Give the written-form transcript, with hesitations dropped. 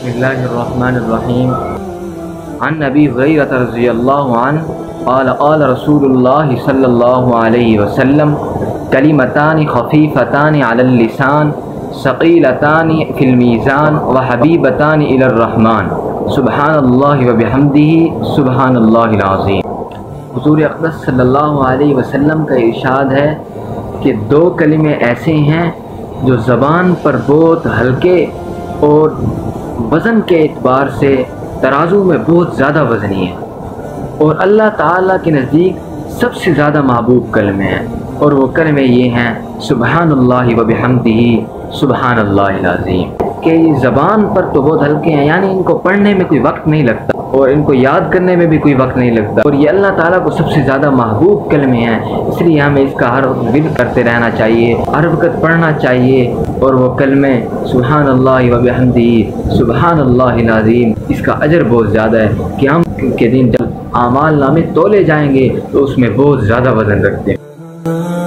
بسم الله الرحمن الرحيم. عن أبي هريرة رضي الله عنه قال قال رسول الله صلى الله عليه وسلم كلمتان خفيفتان على اللسان ثقيلتان في الميزان وحبيبتان إلى الرحمن سبحان الله وبحمده سبحان الله العظيم. حضور اقدس صلی اللہ علیہ وسلم کا ارشاد ہے کہ دو کلمے ایسے ہیں جو زبان پر بہت ہلکے اور وزن کے اعتبار سے ترازو میں بہت زیادہ وزنی ہیں اور اللہ تعالیٰ کے نزدیک سب سے زیادہ محبوب کلمے ہیں، اور وہ کلمے یہ ہیں سبحان اللہ و بحمدہ سبحان اللہ العظیم. کہ یہ زبان پر تو بہت ہلکے ہیں، یعنی ان کو پڑھنے میں کوئی وقت نہیں لگتا اور ان کو یاد کرنے میں بھی کوئی وقت نہیں لگتا، اور یہ اللہ تعالیٰ کو سب سے زیادہ محبوب کلمے ہیں، اس لیے ہمیں اس کا ہر وقت ذکر کرتے رہنا چاہیے، ہر وقت پڑھنا چاہیے. اور وہ کلمے سبحان اللہ و بحمدہ سبحان اللہ العظیم، اس کا اجر بہت زیادہ ہے کہ ہم کے دن جب اعمال نامے تولے جائیں گے تو اس میں بہت زیادہ وزن رکھتے ہیں.